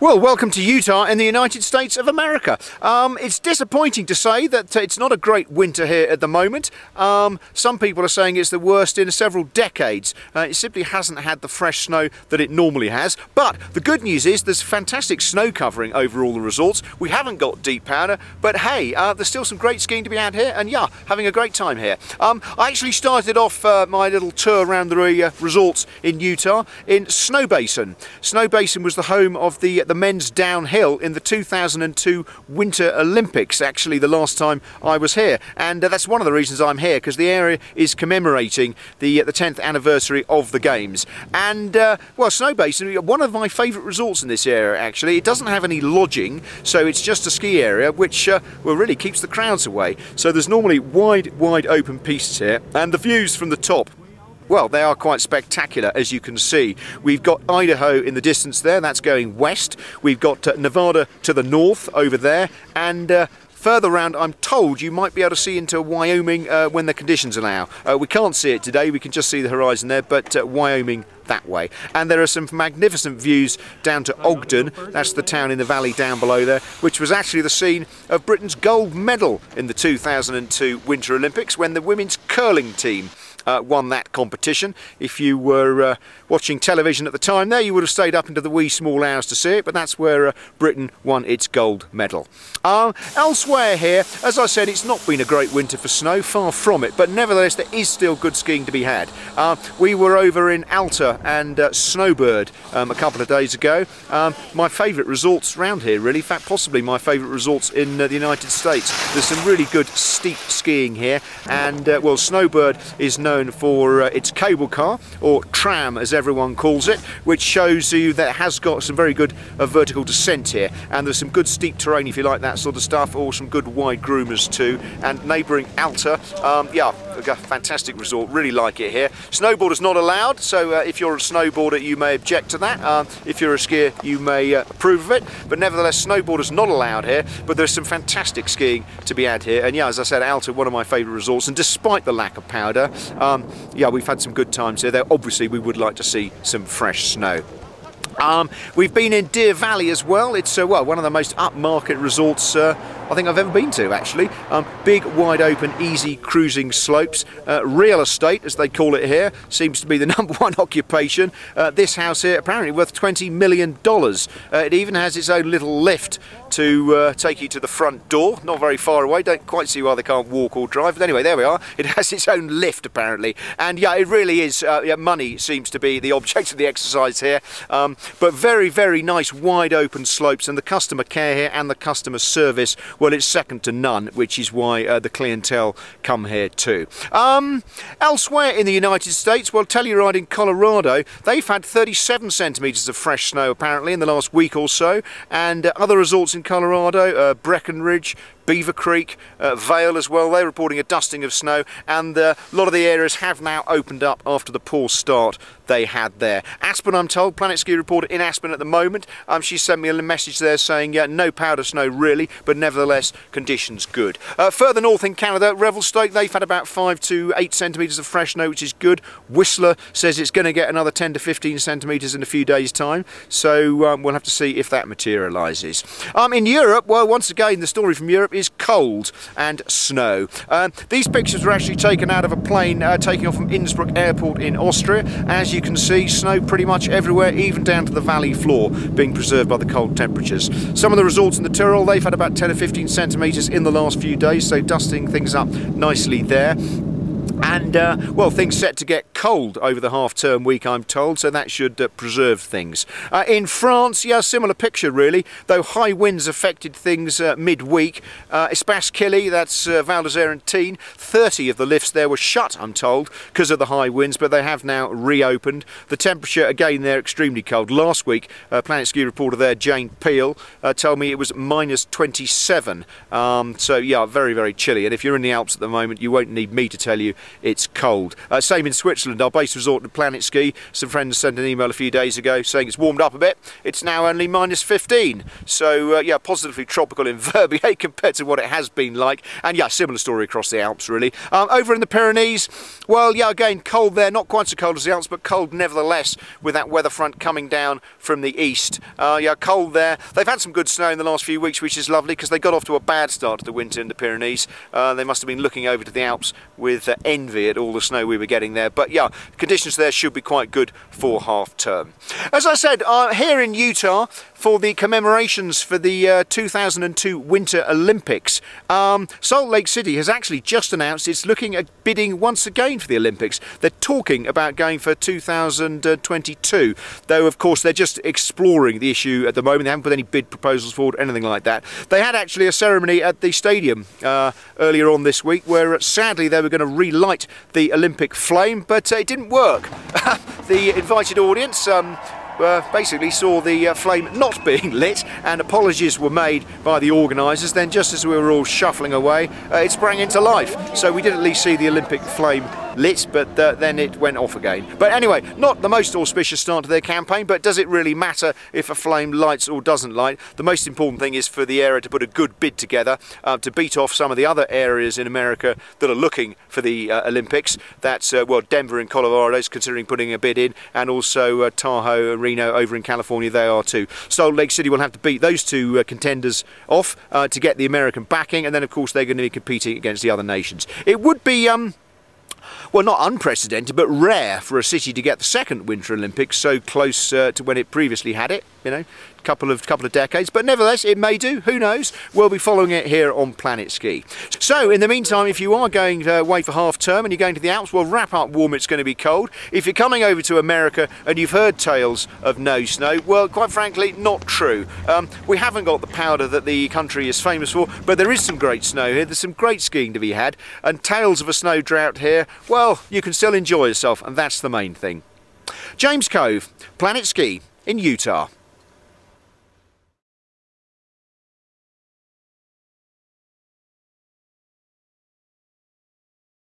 Well, welcome to Utah in the United States of America. It's disappointing to say that it's not a great winter here at the moment. Some people are saying it's the worst in several decades. It simply hasn't had the fresh snow that it normally has. But the good news is there's fantastic snow covering over all the resorts. We haven't got deep powder, but hey, there's still some great skiing to be had here, and yeah, having a great time here. I actually started off my little tour around the resorts in Utah in Snowbasin. Snowbasin was the home of the men's downhill in the 2002 Winter Olympics, actually the last time I was here, and that's one of the reasons I'm here, because the area is commemorating the 10th anniversary of the games. And well, Snowbasin, one of my favourite resorts in this area actually. It doesn't have any lodging, so it's just a ski area, which well, really keeps the crowds away. So there's normally wide open pieces here, and the views from the top, well, they are quite spectacular, as you can see. We've got Idaho in the distance there, that's going west. We've got Nevada to the north over there, and further around, I'm told you might be able to see into Wyoming when the conditions allow. We can't see it today, we can just see the horizon there, but Wyoming that way. And there are some magnificent views down to Ogden, that's the town in the valley down below there, which was actually the scene of Britain's gold medal in the 2002 Winter Olympics when the women's curling team won that competition. If you were watching television at the time there, you would have stayed up into the wee small hours to see it, but that's where Britain won its gold medal. Elsewhere here, as I said, it's not been a great winter for snow, far from it, but nevertheless there is still good skiing to be had. We were over in Alta and Snowbird a couple of days ago. My favourite resorts around here, really, in fact possibly my favourite resorts in the United States. There's some really good steep skiing here, and well, Snowbird is known for its cable car, or tram as everyone calls it, which shows you that it has got some very good vertical descent here, and there's some good steep terrain if you like that sort of stuff, or some good wide groomers too. And neighbouring Alta, yeah, a fantastic resort, really like it here. Snowboarders not allowed, so if you're a snowboarder you may object to that. If you're a skier you may approve of it, but nevertheless snowboarders not allowed here, but there's some fantastic skiing to be had here. And yeah, as I said, Alta, one of my favourite resorts, and despite the lack of powder, yeah, we've had some good times here. Though obviously we would like to see some fresh snow. We've been in Deer Valley as well. It's well, one of the most upmarket resorts I think I've ever been to, actually. Big, wide open, easy cruising slopes. Real estate, as they call it here, seems to be the #1 occupation. This house here apparently worth $20 million. It even has its own little lift to take you to the front door. Not very far away, don't quite see why they can't walk or drive, but anyway, there we are. It has its own lift apparently, and yeah, it really is, yeah, money seems to be the object of the exercise here, but very nice wide open slopes, and the customer care here and the customer service, well, it's second to none, which is why the clientele come here too. Elsewhere in the United States, well, Telluride in Colorado, they've had 37 centimetres of fresh snow apparently in the last week or so, and other resorts in Colorado, Breckenridge, Beaver Creek, Vail as well, they're reporting a dusting of snow, and a lot of the areas have now opened up after the poor start they had there. Aspen, I'm told, PlanetSKI reporter in Aspen at the moment, she sent me a message there saying no powder snow really, but nevertheless conditions good. Further north in Canada, Revelstoke, they've had about 5 to 8 centimetres of fresh snow, which is good. Whistler says it's going to get another 10 to 15 centimetres in a few days time, so we'll have to see if that materialises. In Europe, well, once again the story from Europe is cold and snow. These pictures were actually taken out of a plane taking off from Innsbruck Airport in Austria. As you can see, snow pretty much everywhere, even down to the valley floor, being preserved by the cold temperatures. Some of the resorts in the Tyrol, they've had about 10 or 15 centimetres in the last few days, so dusting things up nicely there. And well, things set to get cold over the half-term week, I'm told, so that should preserve things. In France, yeah, similar picture really, though high winds affected things mid-week. Espace-Killy, that's Val d'Isère and Tignes, 30 of the lifts there were shut, I'm told, because of the high winds, but they have now reopened. The temperature, again, they're extremely cold. Last week, PlanetSKI reporter there, Jane Peel, told me it was -27. So yeah, very chilly, and if you're in the Alps at the moment, you won't need me to tell you it's cold. Same in Switzerland, our base resort to PlanetSKI. Some friends sent an email a few days ago saying it's warmed up a bit. It's now only -15. So yeah, positively tropical in Verbier compared to what it has been like. And yeah, similar story across the Alps really. Over in the Pyrenees, well yeah, again cold there, not quite so cold as the Alps, but cold nevertheless with that weather front coming down from the east. Yeah, cold there. They've had some good snow in the last few weeks, which is lovely because they got off to a bad start to the winter in the Pyrenees. They must have been looking over to the Alps with envy at all the snow we were getting there. But yeah, conditions there should be quite good for half term. As I said, here in Utah for the commemorations for the 2002 Winter Olympics, Salt Lake City has actually just announced it's looking at bidding once again for the Olympics. They're talking about going for 2022, though of course they're just exploring the issue at the moment. They haven't put any bid proposals forward, anything like that. They had actually a ceremony at the stadium earlier on this week where sadly they were going to relight the Olympic flame, but it didn't work. The invited audience basically saw the flame not being lit, and apologies were made by the organisers. Then just as we were all shuffling away, it sprang into life. So we did at least see the Olympic flame lit, but then it went off again. But anyway, not the most auspicious start to their campaign, but does it really matter if a flame lights or doesn't light? The most important thing is for the area to put a good bid together to beat off some of the other areas in America that are looking for the Olympics. That's well, Denver in Colorado is considering putting a bid in, and also Tahoe, Reno over in California, they are too. Salt Lake City will have to beat those two contenders off to get the American backing, and then of course they're going to be competing against the other nations. It would be well, not unprecedented, but rare for a city to get the second Winter Olympics so close to when it previously had it, you know, couple of decades. But nevertheless, it may do, who knows. We'll be following it here on PlanetSKI. So in the meantime, if you are going away for half term and you're going to the Alps, well, wrap up warm, it's going to be cold. If you're coming over to America and you've heard tales of no snow, well, quite frankly, not true. We haven't got the powder that the country is famous for, but there is some great snow here. There's some great skiing to be had, and tales of a snow drought here, well, you can still enjoy yourself, and that's the main thing. James Cove, PlanetSKI in Utah.